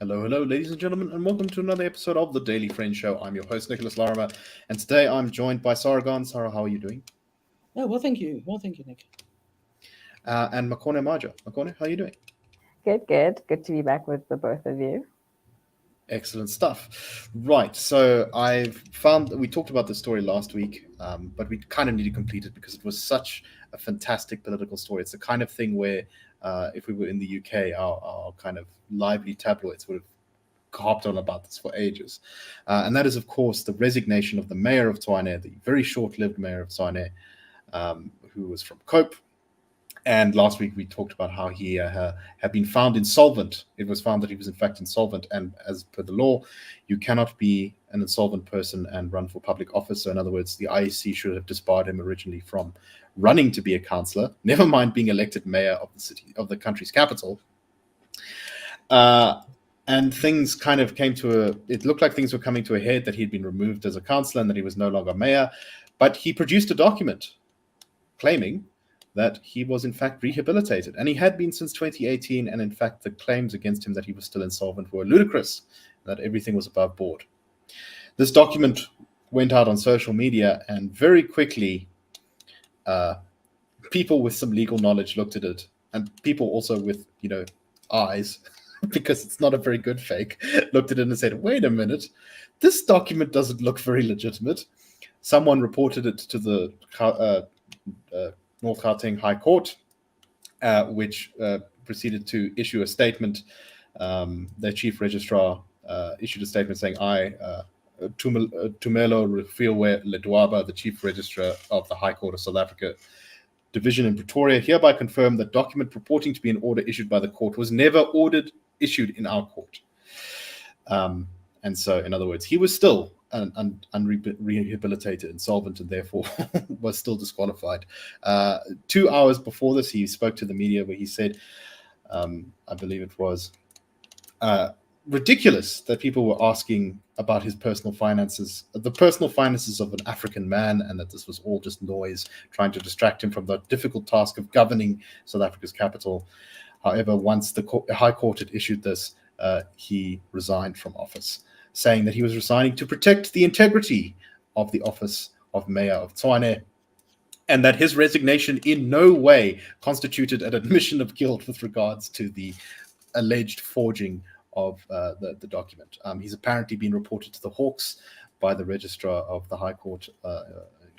Hello, ladies and gentlemen, and welcome to another episode of the Daily Friend Show. I'm your host, Nicholas Lorimer, and today I'm joined by Sara. Sara, how are you doing? Oh, well, thank you. Well, thank you, Nick. And Makone Maja. Makone, how are you doing? Good. Good to be back with the both of you. Excellent stuff. Right, so I've found that we talked about this story last week, but we kind of need to complete it because it was such a fantastic political story. It's the kind of thing where if we were in the UK, our kind of lively tabloids would have harped on about this for ages. And that is, of course, the resignation of the mayor of Tshwane, the very short-lived mayor of Tshwane, who was from Cope. And last week we talked about how he had been found insolvent. It was found that he was in fact insolvent. And as per the law, you cannot be an insolvent person and run for public office. So in other words, the IEC should have disbarred him originally from running to be a councillor, never mind being elected mayor of the city, of the country's capital. And things kind of came to it looked like things were coming to a head, that he'd been removed as a councillor and that he was no longer mayor. But he produced a document claiming that he was in fact rehabilitated, and he had been since 2018. And in fact, the claims against him that he was still insolvent were ludicrous, that everything was above board. This document went out on social media, and very quickly, people with some legal knowledge looked at it, and people also with, eyes, because it's not a very good fake, looked at it and said, wait a minute, this document doesn't look very legitimate. Someone reported it to the North Gauteng High Court, which proceeded to issue a statement. Their chief registrar issued a statement saying, Tumelo Rufilwe Ledwaba, the chief registrar of the High Court of South Africa, Division in Pretoria, hereby confirm that document purporting to be an order issued by the court was never issued in our court. And so, in other words, he was still unrehabilitated, insolvent, and therefore was still disqualified. 2 hours before this, he spoke to the media where he said, I believe it was ridiculous that people were asking about his personal finances, the personal finances of an African man, and that this was all just noise, trying to distract him from the difficult task of governing South Africa's capital. However, once the High Court had issued this, he resigned from office, saying that he was resigning to protect the integrity of the office of Mayor of Tshwane, and that his resignation in no way constituted an admission of guilt with regards to the alleged forging of the document. He's apparently been reported to the Hawks by the registrar of the High Court,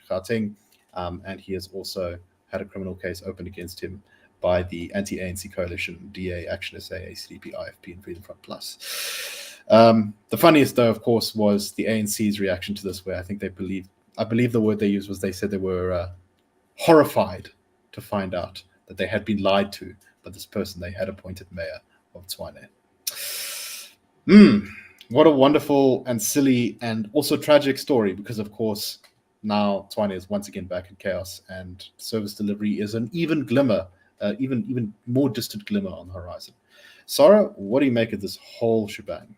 Gauteng, and he has also had a criminal case opened against him by the anti-ANC coalition, DA, Action SA, ACDP, IFP, and Freedom Front Plus. The funniest, though, of course, was the ANC's reaction to this, where I believe the word they used was, they said they were horrified to find out that they had been lied to by this person they had appointed mayor of Tshwane. What a wonderful and silly and also tragic story, because, of course, now Tshwane is once again back in chaos, and service delivery is an even glimmer, even more distant glimmer on the horizon. Sara, what do you make of this whole shebang?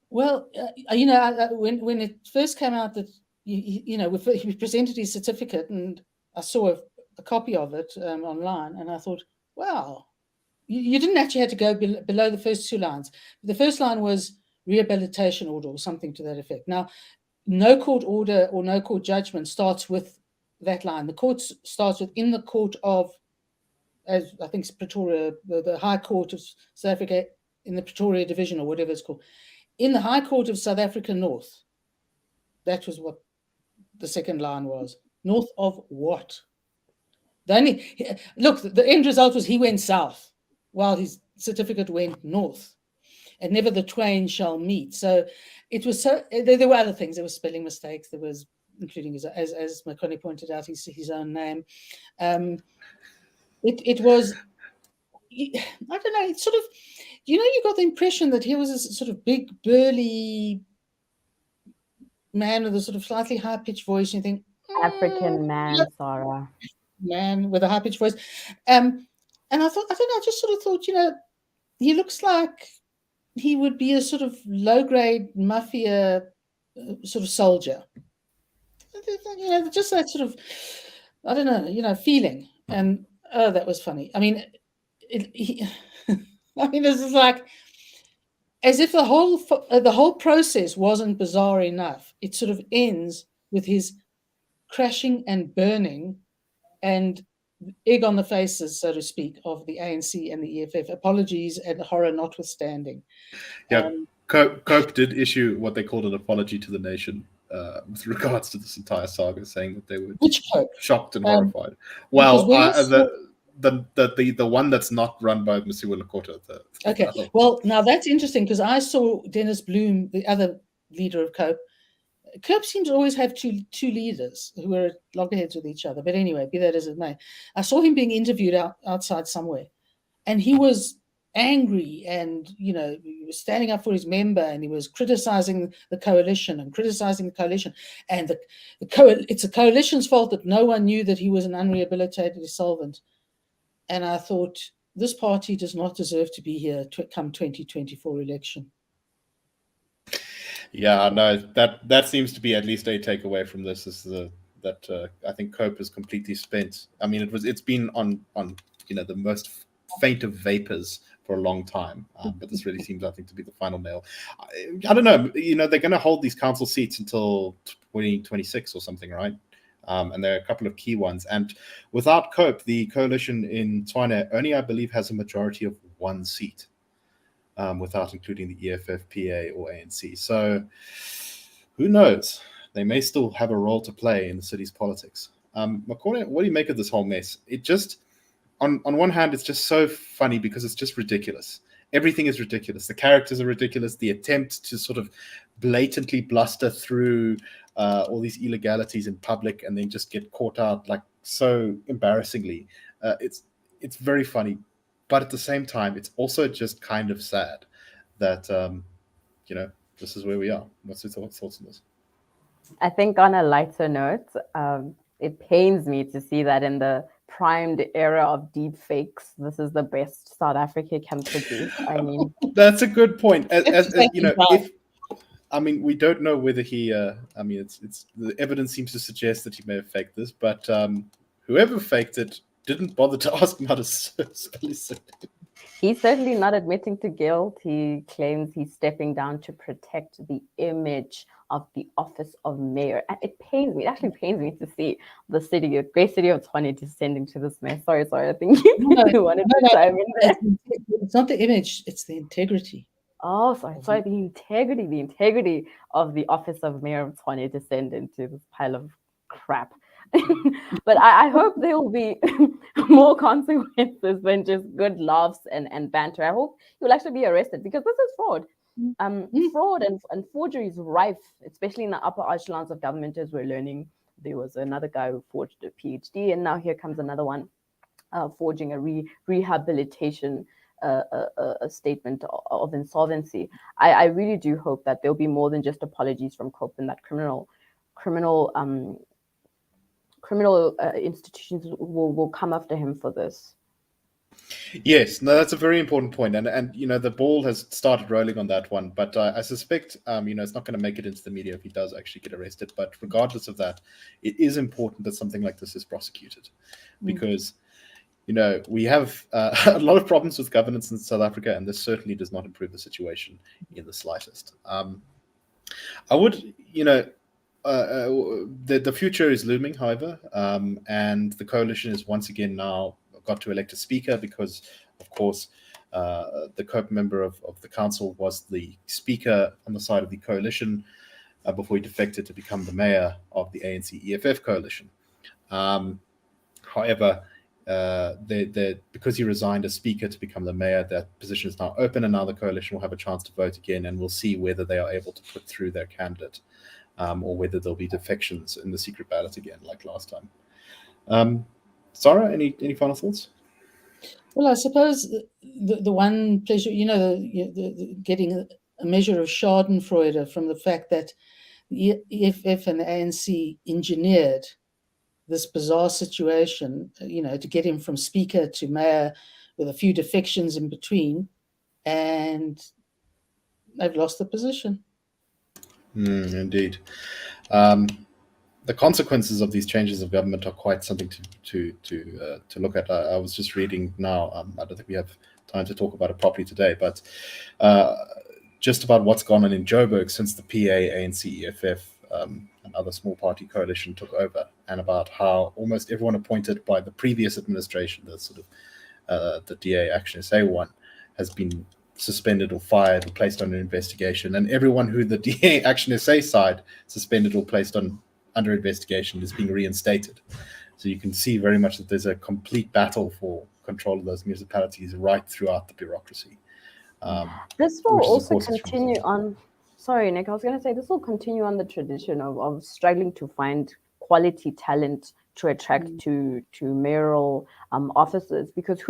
Well, when it first came out that he presented his certificate, and I saw a copy of it online, and I thought, wow, you didn't actually have to go below the first two lines. The first line was rehabilitation order or something to that effect. Now, no court order or no court judgment starts with that line. The court starts with, in the court of, as I think it's Pretoria, the High Court of South Africa, in the Pretoria Division or whatever it's called, in the High Court of South Africa North. That was what the second line was. North of what? Look, the end result was he went south while his certificate went north, and never the twain shall meet. So it was there were other things. There were spelling mistakes. There was, including as Makone pointed out, his own name. It was, I don't know, it's sort of, you got the impression that he was a sort of big, burly man with a sort of slightly high-pitched voice. You think, African man, Sara. Man with a high-pitched voice. And I thought, I don't know, I just sort of thought, he looks like he would be a sort of low-grade mafia sort of soldier. Just that sort of, I don't know, feeling. And oh, that was funny. I mean, this is like as if the whole process wasn't bizarre enough. It sort of ends with his crashing and burning and egg on the faces, so to speak, of the ANC and the EFF. Apologies and horror notwithstanding. Yeah, Cope did issue what they called an apology to the nation with regards to this entire saga, saying that they were shocked and horrified. Well, the one that's not run by Mosiuoa Lekota. Okay, well, now that's interesting because I saw Dennis Bloom, the other leader of Cope. Cope seems to always have two leaders who are at loggerheads with each other. But anyway, be that as it may, I saw him being interviewed outside somewhere, and he was angry, and he was standing up for his member, and he was criticizing the coalition and it's a coalition's fault that no one knew that he was an unrehabilitated insolvent. And I thought, this party does not deserve to be here come 2024 election. Yeah, no, that seems to be at least a takeaway from this is that I think Cope is completely spent. I mean, it's been on the most faint of vapors for a long time, but this really seems, I think, to be the final nail. I don't know. They're going to hold these council seats until 2026 or something, right? And there are a couple of key ones. And without Cope, the coalition in Tshwane only, I believe, has a majority of one seat. Without including the EFF, PA, or ANC. So who knows? They may still have a role to play in the city's politics. Makone, what do you make of this whole mess? It just, on one hand, it's just so funny because it's just ridiculous. Everything is ridiculous. The characters are ridiculous. The attempt to sort of blatantly bluster through all these illegalities in public and then just get caught out like so embarrassingly. It's very funny. But at the same time, it's also just kind of sad that, this is where we are. What's your thoughts on this? I think on a lighter note, it pains me to see that in the primed era of deep fakes, this is the best South Africa can produce. I mean, that's a good point. We don't know whether he. It's the evidence seems to suggest that he may have faked this, but whoever faked it didn't bother to ask him how to spell his name. He's certainly not admitting to guilt. He claims he's stepping down to protect the image of the office of mayor. And it actually pains me to see the great city of Tshwane descending to this mess. Sorry, I think you wanted to chime in there. It's not the image, it's the integrity. Oh, sorry, the integrity of the office of mayor of Tshwane descend into this pile of crap. But I hope there will be more consequences than just good laughs and banter. I hope he will actually be arrested because this is fraud. Fraud and forgery is rife, especially in the upper echelons of government, as we're learning. There was another guy who forged a PhD, and now here comes another one forging a rehabilitation a statement of insolvency. I really do hope that there'll be more than just apologies from Cope, and that criminal institutions will come after him for this. Yes, no, that's a very important point, and the ball has started rolling on that one. But I suspect it's not going to make it into the media if he does actually get arrested. But regardless of that, it is important that something like this is prosecuted, because we have a lot of problems with governance in South Africa, and this certainly does not improve the situation in the slightest. I would, the future is looming, however, and the coalition is once again now got to elect a speaker because, of course, the Cope member of the council was the speaker on the side of the coalition before he defected to become the mayor of the ANC-EFF coalition. However, because he resigned as speaker to become the mayor, that position is now open, and now the coalition will have a chance to vote again, and we'll see whether they are able to put through their candidate. Or whether there'll be defections in the secret ballot again, like last time. Sara, any final thoughts? Well, I suppose the one pleasure, the getting a measure of Schadenfreude from the fact that the EFF and the ANC engineered this bizarre situation, to get him from speaker to mayor with a few defections in between, and they've lost the position. Indeed. The consequences of these changes of government are quite something to look at. I was just reading now. I don't think we have time to talk about it properly today, but just about what's gone on in Joburg since the PA, ANC, EFF, and other small party coalition took over, and about how almost everyone appointed by the previous administration, the sort of the DA Action SA one, has been suspended or fired or placed under investigation, and everyone who the DA Action SA side suspended or placed under investigation is being reinstated. So you can see very much that there's a complete battle for control of those municipalities right throughout the bureaucracy. This will which is, of also course, continue on. Sorry, Nick, I was going to say this will continue on the tradition of struggling to find quality talent to attract to mayoral offices, because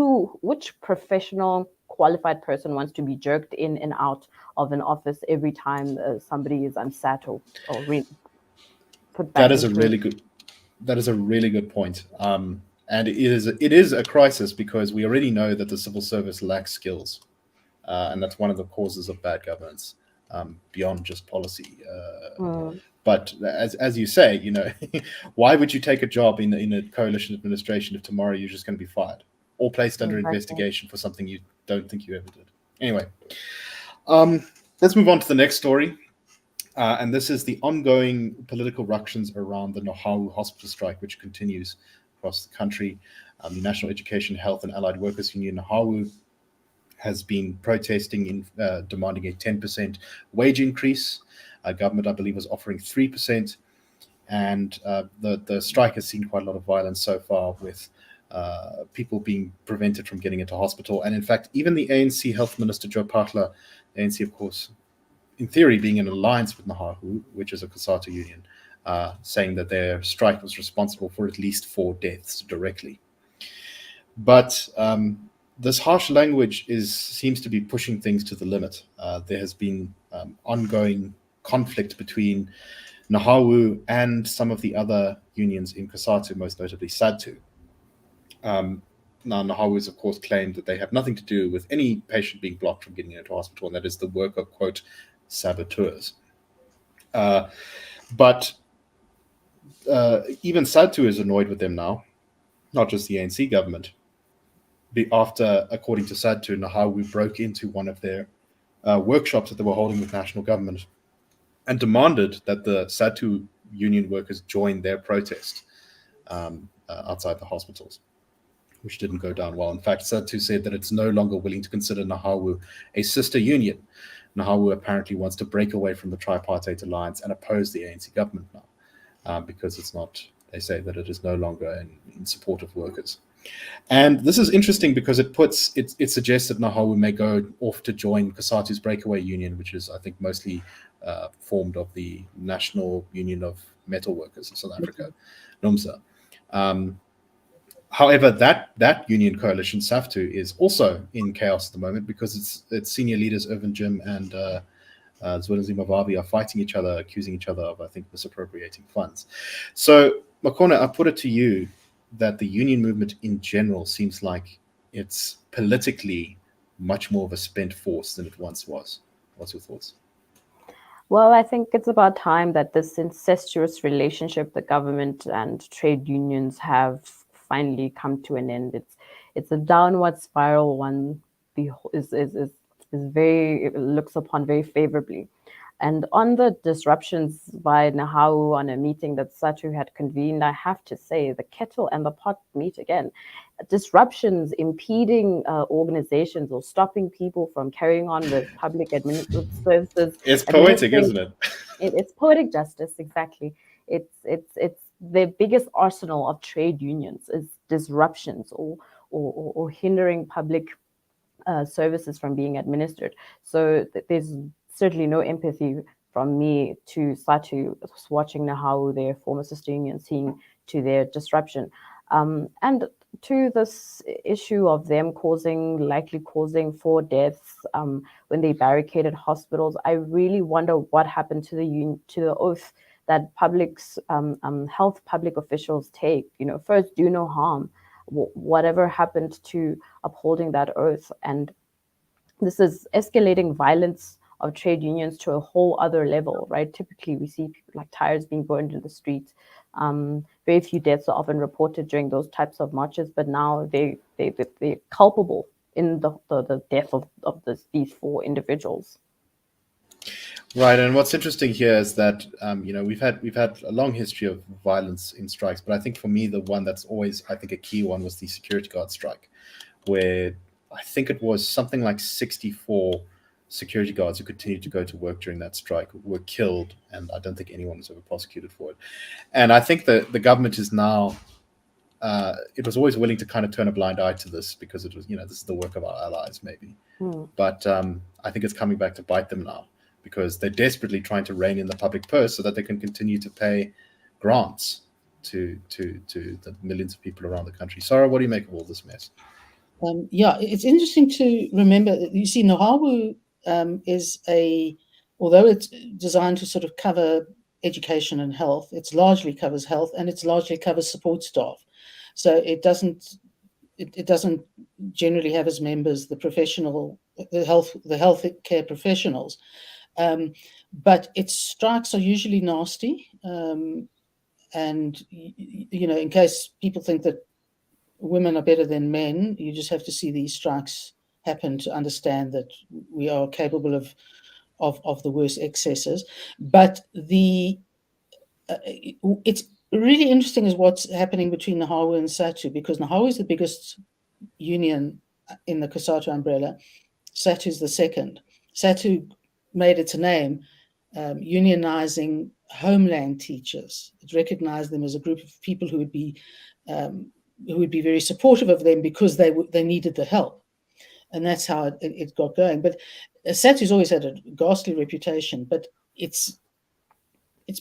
which professional qualified person wants to be jerked in and out of an office every time somebody is unsat or put back that is into a really good point. And it is a crisis because we already know that the civil service lacks skills, and that's one of the causes of bad governance, beyond just policy. But as you say, why would you take a job in a coalition administration if tomorrow you're just going to be fired or placed under investigation for something you don't think you ever did? Anyway, let's move on to the next story. And this is the ongoing political ructions around the Nahawu hospital strike, which continues across the country. The National Education, Health and Allied Workers Union, Nahawu, has been protesting in demanding a 10% wage increase. Government, I believe, was offering 3%. And the strike has seen quite a lot of violence so far, with people being prevented from getting into hospital. And in fact, even the ANC Health Minister, Joe Patla, the ANC, of course, in theory, being in alliance with Nahawu, which is a COSATU union, saying that their strike was responsible for at least 4 deaths directly. But this harsh language seems to be pushing things to the limit. There has been ongoing conflict between Nahawu and some of the other unions in COSATU, most notably SADTU. Now, Nahawu has, of course, claimed that they have nothing to do with any patient being blocked from getting into hospital, and that is the work of, quote, saboteurs. But even SADTU is annoyed with them now, not just the ANC government. After, according to SADTU, Nahawu broke into one of their workshops that they were holding with national government and demanded that the SADTU union workers join their protest outside the hospitals, which didn't go down well. In fact, SADTU said that it's no longer willing to consider Nahawu a sister union. Nahawu apparently wants to break away from the tripartite alliance and oppose the ANC government now, because it's not, they say that it is no longer in support of workers. And this is interesting because it suggests that Nahawu may go off to join COSATU's breakaway union, which is, I think, mostly formed of the National Union of Metal Workers in South Africa, NUMSA. However, that union coalition, SAFTU, is also in chaos at the moment because its senior leaders, Irvin Jim and Zwelithini Mavabi, are fighting each other, accusing each other of, I think, misappropriating funds. So, Makone, I put it to you that the union movement in general seems like it's politically much more of a spent force than it once was. What's your thoughts? Well, I think it's about time that this incestuous relationship the government and trade unions have finally come to an end. It's a downward spiral. One is very, it looks upon very favorably. And on the disruptions by Nahawu on a meeting that SATU had convened, I have to say the kettle and the pot meet again. Disruptions impeding organizations or stopping people from carrying on with public administrative services. It's poetic, isn't it? It's poetic justice, exactly. It's the biggest arsenal of trade unions is disruptions or hindering public services from being administered. So there's certainly no empathy from me to SATU watching Nahawu, their former sister union, seeing to their disruption. And to this issue of them likely causing 4 deaths when they barricaded hospitals, I really wonder what happened to the oath that health public officials take. First, do no harm. Whatever happened to upholding that oath? And this is escalating violence of trade unions to a whole other level, right? Typically, we see people like tires being burned in the streets. Very few deaths are often reported during those types of marches, but now they're culpable in the death of these 4 individuals. Right, and what's interesting here is that we've had a long history of violence in strikes, but I think for me the one that's always, I think, a key one was the security guard strike, where I think it was something like 64 security guards who continued to go to work during that strike were killed, and I don't think anyone was ever prosecuted for it. And I think that the government is now, it was always willing to kind of turn a blind eye to this because it was, this is the work of our allies, maybe. But I think it's coming back to bite them now, because they're desperately trying to rein in the public purse so that they can continue to pay grants to the millions of people around the country. Sara, what do you make of all this mess? Yeah, it's interesting to remember. You see, Nahawu is although it's designed to sort of cover education and health, it largely covers health, and it largely covers support staff. So it doesn't generally have as members the health care professionals. But its strikes are usually nasty. And, in case people think that women are better than men, you just have to see these strikes happen to understand that we are capable of the worst excesses. But it's really interesting is what's happening between Nahawu and SATU, because Nahawu is the biggest union in the COSATU umbrella. SATU is the second. SATU made its name unionizing homeland teachers. It recognized them as a group of people who would be very supportive of them because they needed the help, and that's how it got going. But SATU's always had a ghastly reputation, but its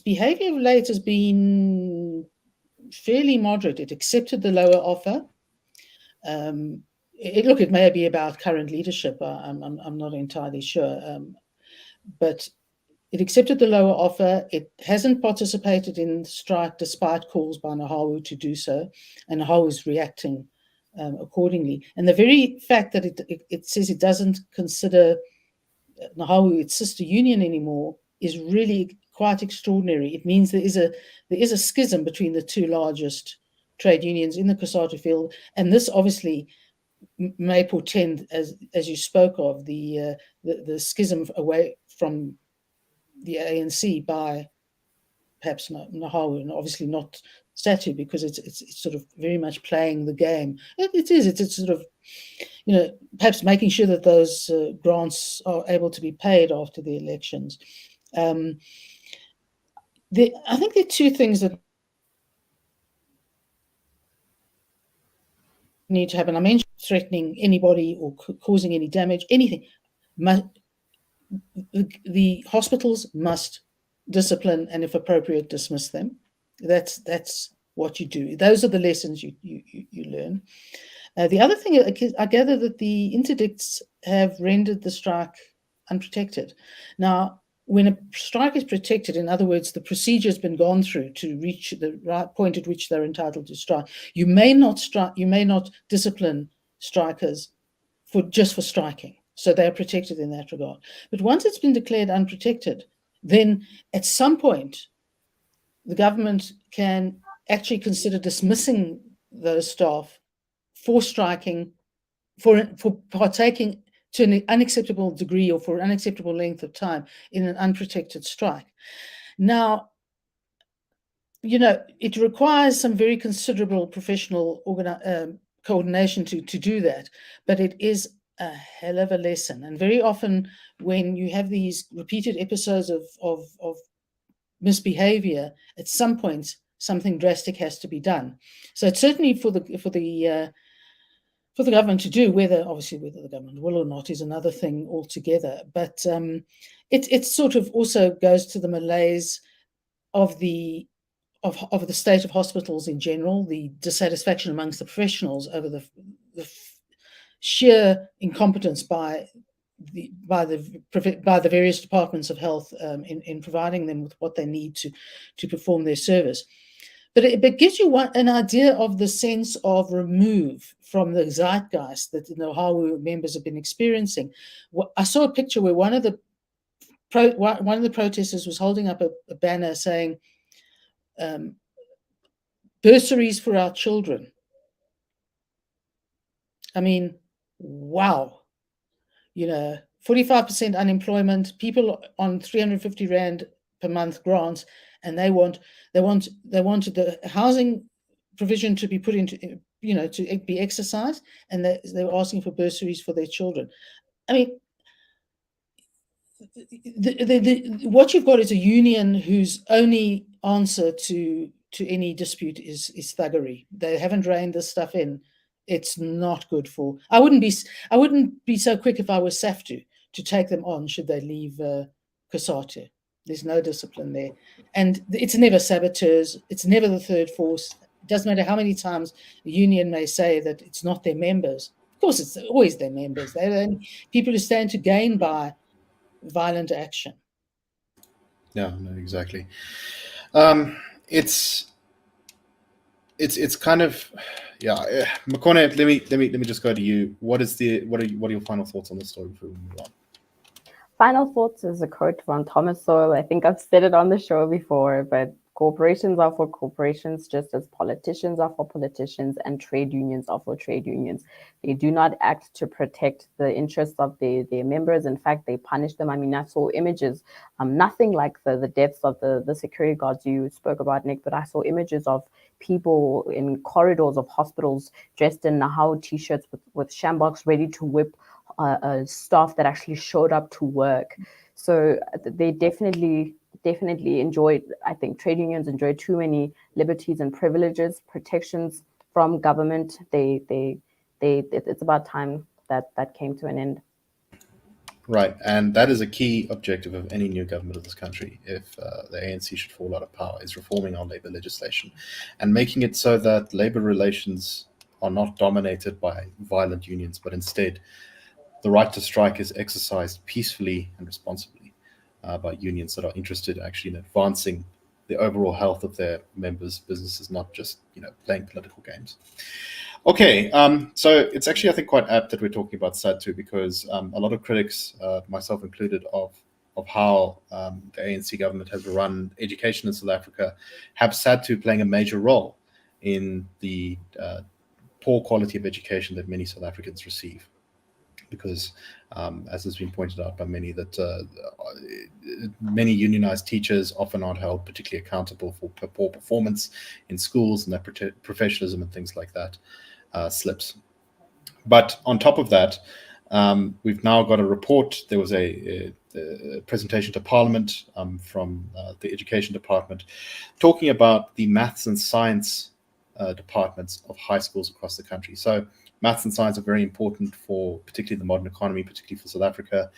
behavior of late has been fairly moderate. It accepted the lower offer. It may be about current leadership. I'm not entirely sure, but it accepted the lower offer. It hasn't participated in the strike despite calls by Nahawu to do so, and Nahawu is reacting accordingly. And the very fact that it says it doesn't consider Nahawu its sister union anymore is really quite extraordinary. It means there is a schism between the 2 largest trade unions in the COSATU field, and this obviously may portend, as you spoke of, the schism away from the ANC by perhaps Nahawu, and obviously not SATU, because it's sort of very much playing the game. It's sort of, perhaps making sure that those grants are able to be paid after the elections. I think there are 2 things that need to happen. I mentioned threatening anybody or causing any damage, anything. The hospitals must discipline, and if appropriate, dismiss them. That's what you do. Those are the lessons you learn. The other thing, I gather that the interdicts have rendered the strike unprotected. Now, when a strike is protected, in other words, the procedure has been gone through to reach the right point at which they're entitled to strike, you may not discipline strikers just for striking. So they are protected in that regard. But once it's been declared unprotected, then at some point, the government can actually consider dismissing those staff for striking, for partaking to an unacceptable degree or for an unacceptable length of time in an unprotected strike. Now, it requires some very considerable professional coordination to do that, but it is a hell of a lesson. And very often when you have these repeated episodes of misbehavior, at some point something drastic has to be done. So it's certainly for the government to do. Whether the government will or not is another thing altogether. But it sort of also goes to the malaise of the state of hospitals in general, the dissatisfaction amongst the professionals over the sheer incompetence by the various departments of health in providing them with what they need to perform their service. But it gives you an idea of the sense of remove from the zeitgeist that the Nahawu members have been experiencing. I saw a picture where one of the one of the protesters was holding up a banner saying, bursaries for our children. I mean, wow. 45% unemployment, people on 350 Rand per month grants, and they wanted the housing provision to be put into, to be exercised, and they were asking for bursaries for their children. I mean, what you've got is a union whose only answer to any dispute is thuggery. They haven't reined this stuff in. It's not good for. I wouldn't be so quick if I was SAFTU to take them on should they leave COSATU. There's no discipline there, and it's never saboteurs. It's never the third force. It doesn't matter how many times the union may say that it's not their members. Of course, it's always their members. They're the only people who stand to gain by violent action. Yeah, no, exactly. It's kind of, yeah. Makone, let me just go to you. What are your final thoughts on this story before we move on? Final thoughts is a quote from Thomas Sowell. I think I've said it on the show before, but corporations are for corporations, just as politicians are for politicians and trade unions are for trade unions. They do not act to protect the interests of their members. In fact, they punish them. I mean, I saw images, nothing like the deaths of the security guards you spoke about, Nick, but I saw images of people in corridors of hospitals dressed in Nahau t-shirts with shambox ready to whip staff that actually showed up to work. So they definitely enjoy, I think trade unions enjoy too many liberties and privileges, protections from government. It's about time that came to an end. Right, and that is a key objective of any new government of this country, if the ANC should fall out of power, is reforming our labour legislation and making it so that labour relations are not dominated by violent unions, but instead the right to strike is exercised peacefully and responsibly by unions that are interested actually in advancing the overall health of their members' businesses, not just playing political games. Okay, so it's actually, I think, quite apt that we're talking about COSATU because a lot of critics, myself included, of how the ANC government has run education in South Africa have COSATU playing a major role in the poor quality of education that many South Africans receive. Because, as has been pointed out by many, that many unionized teachers often aren't held particularly accountable for poor performance in schools, and their professionalism and things like that slips. But on top of that, we've now got a report. There was a presentation to Parliament from the Education Department talking about the maths and science departments of high schools across the country. So maths and science are very important for particularly the modern economy, particularly for South Africa.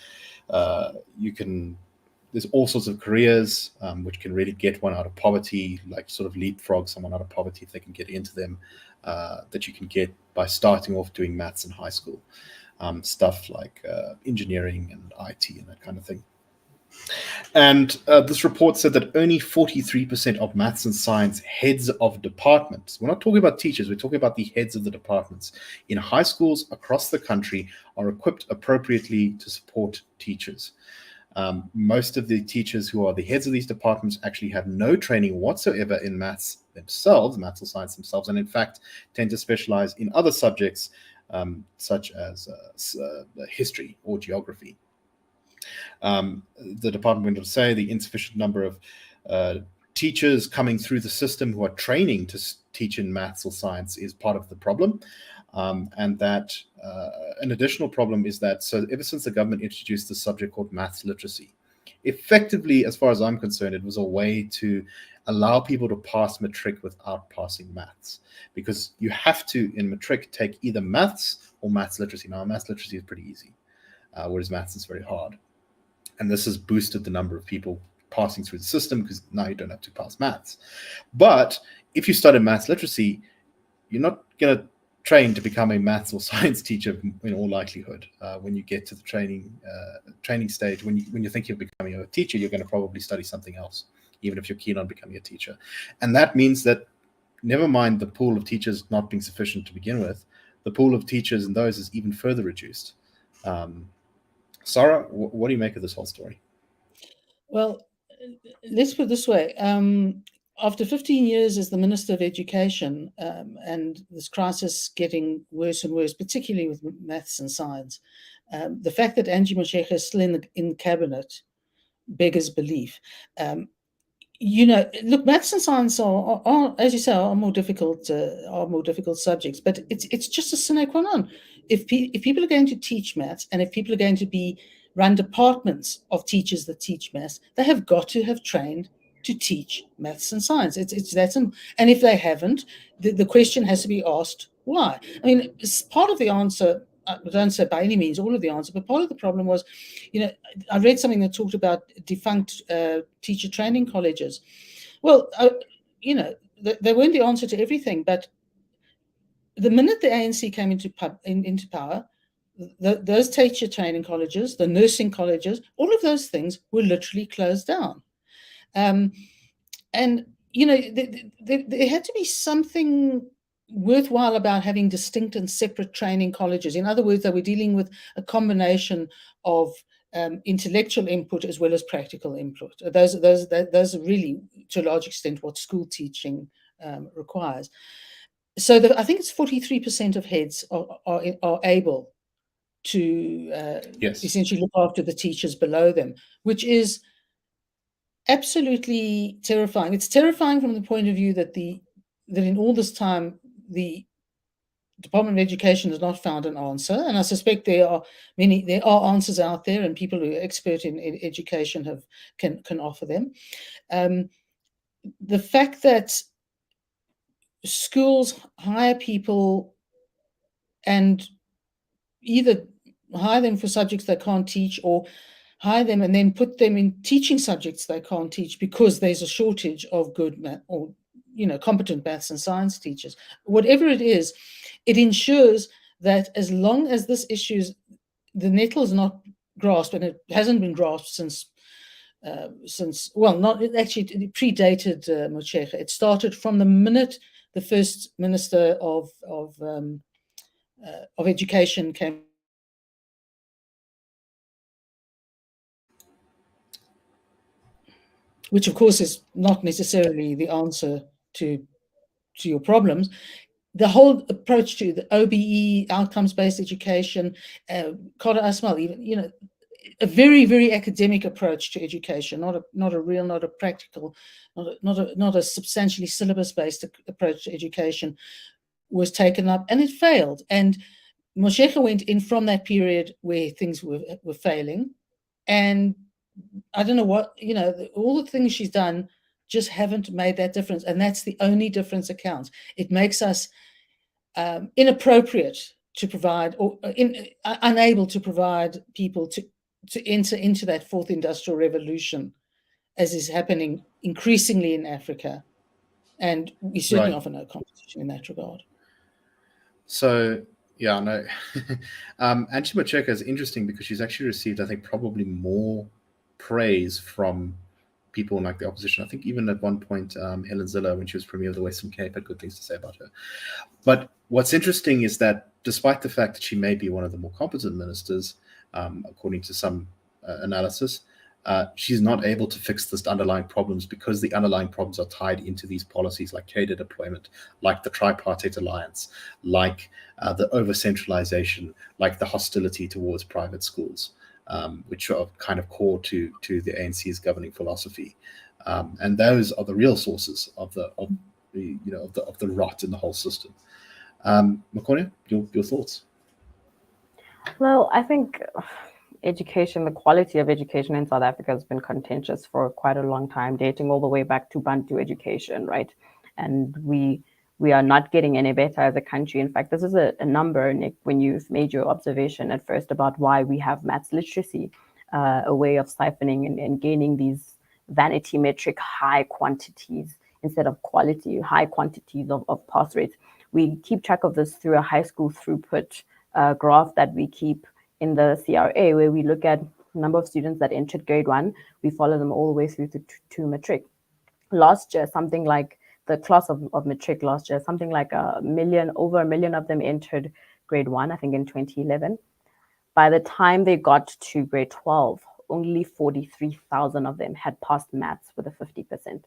There's all sorts of careers which can really get one out of poverty, like sort of leapfrog someone out of poverty if they can get into them, that you can get by starting off doing maths in high school. Stuff like engineering and IT and that kind of thing. And this report said that only 43% of maths and science heads of departments, we're not talking about teachers, we're talking about the heads of the departments in high schools across the country, are equipped appropriately to support teachers. Most of the teachers who are the heads of these departments actually have no training whatsoever in maths themselves, maths or science themselves, and in fact tend to specialize in other subjects such as history or geography. The department went on to say the insufficient number of teachers coming through the system who are training to teach in maths or science is part of the problem. And that an additional problem is that, so ever since the government introduced this subject called maths literacy, effectively, as far as I'm concerned, it was a way to allow people to pass matric without passing maths, because you have to, in matric, take either maths or maths literacy. Now, maths literacy is pretty easy, whereas maths is very hard. And this has boosted the number of people passing through the system because now you don't have to pass maths. But if you study maths literacy, you're not going to train to become a maths or science teacher in all likelihood. When you get to the training stage, when you think you're becoming a teacher, you're going to probably study something else, even if you're keen on becoming a teacher. And that means that, never mind the pool of teachers not being sufficient to begin with, the pool of teachers in those is even further reduced. Sara, what do you make of this whole story? Well, let's put it this way. After 15 years as the Minister of Education, and this crisis getting worse and worse, particularly with maths and science, the fact that Angie Motshekga is still in cabinet beggars belief. Look, maths and science are, as you say, are more difficult subjects, but it's just a sine qua non. If people are going to teach maths, and if people are going to run departments of teachers that teach maths, they have got to have trained to teach maths and science. It's that simple. And if they haven't, the question has to be asked why. I mean, it's part of the answer. I don't say by any means all of the answer, but part of the problem was, I read something that talked about defunct teacher training colleges. Well, they weren't the answer to everything, but the minute the ANC came into power, those teacher training colleges, the nursing colleges, all of those things were literally closed down. And, there had to be something worthwhile about having distinct and separate training colleges. In other words, they were dealing with a combination of intellectual input as well as practical input. Those are really, to a large extent, what school teaching requires. So I think it's 43% of heads are able to essentially look after the teachers below them, which is absolutely terrifying. It's terrifying from the point of view that in all this time, the Department of Education has not found an answer, and I suspect there are answers out there, and people who are expert in education can offer them. The fact that schools hire people and either hire them for subjects they can't teach, or hire them and then put them in teaching subjects they can't teach because there's a shortage of good math or competent maths and science teachers. Whatever it is, it ensures that as long as this issue's the nettle is not grasped, and it hasn't been grasped since not actually, it predated Motshekga. It started from the minute the first Minister of Education came, which of course is not necessarily the answer to your problems. The whole approach to the OBE, outcomes-based education, Kota Asmal, even, a very, very academic approach to education, not a real, not a practical, not a substantially syllabus-based approach to education was taken up, and it failed. And Motshekga went in from that period where things were failing, and I don't know what, all the things she's done just haven't made that difference, and that's the only difference that counts. It makes us inappropriate to provide, or unable to provide people to enter into that fourth industrial revolution, as is happening increasingly in Africa, and we certainly offer no competition in that regard. So yeah, no. Angie Motshekga is interesting because she's actually received, I think, probably more praise from people like the opposition. I think even at one point, Helen Zille, when she was Premier of the Western Cape, had good things to say about her. But what's interesting is that despite the fact that she may be one of the more competent ministers, according to some analysis, she's not able to fix the underlying problems, because the underlying problems are tied into these policies like cadre deployment, like the tripartite alliance, like the over-centralization, like the hostility towards private schools, which are kind of core to the ANC's governing philosophy. And those are the real sources of the rot in the whole system. Makone, your thoughts? Well, I think education, the quality of education in South Africa has been contentious for quite a long time, dating all the way back to Bantu education, right? And we are not getting any better as a country. In fact, this is a number, Nick, when you've made your observation at first about why we have maths literacy, a way of siphoning and gaining these vanity metric high quantities instead of quality, high quantities of pass rates. We keep track of this through a high school throughput graph that we keep in the CRA, where we look at the number of students that entered grade 1. We follow them all the way through to matric. Last year, something like the class of matric last year, something like over a million of them entered grade 1, I think in 2011. By the time they got to grade 12, only 43,000 of them had passed maths with a 50%.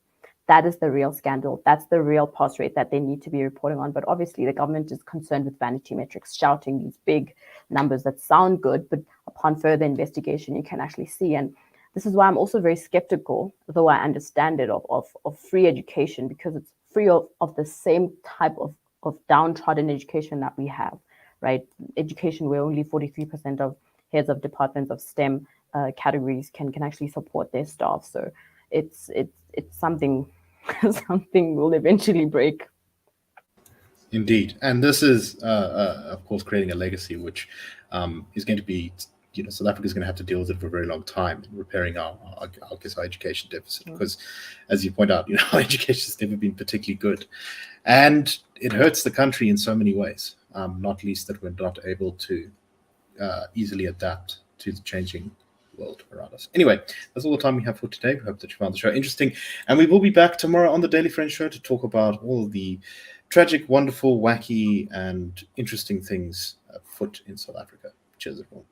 That is the real scandal. That's the real pass rate that they need to be reporting on. But obviously, the government is concerned with vanity metrics, shouting these big numbers that sound good, but upon further investigation, you can actually see. And this is why I'm also very skeptical, though I understand it, of free education, because it's free of the same type of downtrodden education that we have, right? Education where only 43% of heads of departments of STEM categories can actually support their staff. So it's something something will eventually break. Indeed, and this is, of course, creating a legacy which is going to be, South Africa is going to have to deal with it for a very long time, repairing our education deficit. Because, as you point out, our education has never been particularly good, and it hurts the country in so many ways. Not least that we're not able to easily adapt to the changing world around us. Anyway, that's all the time we have for today. We hope that you found the show interesting, and we will be back tomorrow on the Daily Friends Show to talk about all of the tragic, wonderful, wacky, and interesting things afoot in South Africa. Cheers, everyone.